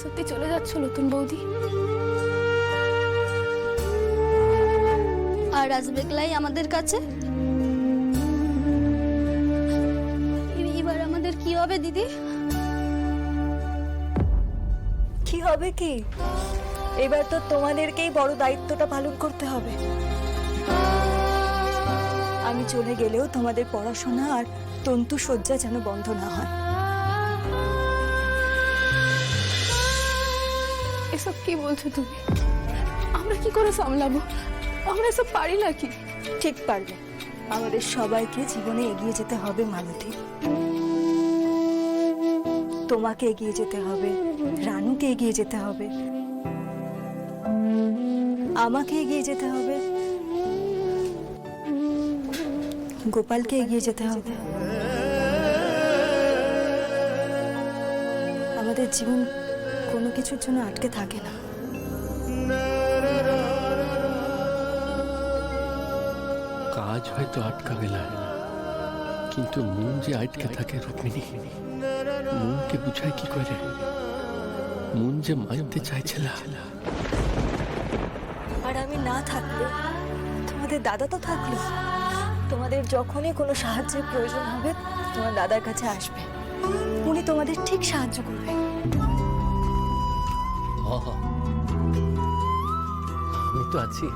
সত্যি চলে যাচ্ছ নতুন বৌদি? আর আসবে ক্লাই আমাদের কাছে? এবার আমাদের কি হবে দিদি? কি হবে কি? এবার তো তোমাদেরকেই বড় দায়িত্বটা পালন করতে হবে। আমি চলে গেলেও তোমাদের পড়াশোনা আর তন্তু শয্যা যেন বন্ধ না হয়। এসব কি বলছো তুমি? আমরা কি করে সামলাবো? আমরা এসব পারি নাকি? ঠিক পারবে। আমাদের সবাইকে জীবনে এগিয়ে যেতে হবে মালতী। তোমাকে এগিয়ে যেতে হবে, রানুকে এগিয়ে যেতে হবে, আমাকে এগিয়ে যেতে হবে, গোপালকে এগিয়ে যেতে হবে। আমাদের জীবন কোনো কিছুর জন্য আটকে থাকে না। কাজ হয়তো আটকাবে না, কিন্তু মন যে আটকে থাকে রুক্মিণী, মনকে বুঝায় কি করে? মন যে মানতে চাইছে না। আর আমি না থাকলে তোমাদের দাদা তো থাকলো। তোমাদের যখনই কোনো সাহায্যের প্রয়োজন হবে তোমার দাদার কাছে আসবে, উনি তোমাদের ঠিক সাহায্য করবে। আমি তো আছি।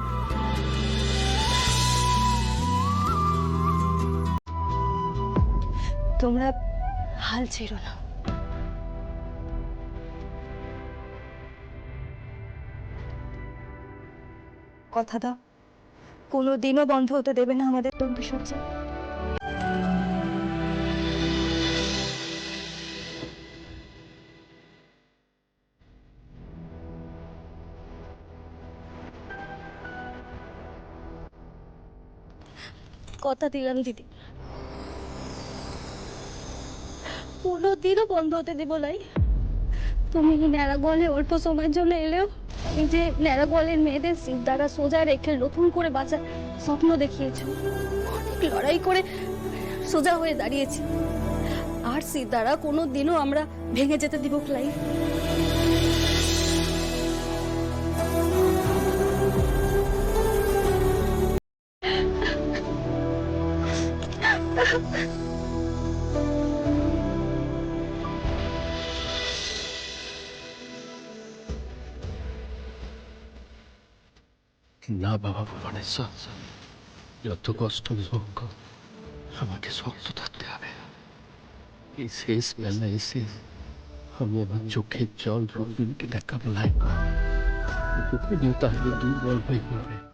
তোমরা হাল ছেড়ো না। কথা দাও, কোনোদিনও বন্ধ হতে দেবে না আমাদের তন্তু শয্যা। কথা দিলাম দিদি, কোনোদিনও বন্ধ হতে দেবো নাই। তুমি ন্যাড়া গোয়ালে অল্প সময়ের জন্য এলেও এই যে ন্যাড়া গোয়ালের মেয়েদের সিদ্ধারা সোজা রেখে নতুন করে বাঁচার স্বপ্ন দেখিয়েছো। অনেক লড়াই করে সোজা হয়ে দাঁড়িয়েছি, আর সিদ্ধারা কোনোদিনও আমরা ভেঙে যেতে দিব ক্লাই। না বাবা ভুবনেশ্বর, যত কষ্ট হোক আমাকে শক্ত থাকতে হবে। এই শেষ বেলা এসে আমি আমার চোখের জল রুক্মিণীকে দেখাবো নাই, তাহলে দুর্বল হয়ে পড়বে।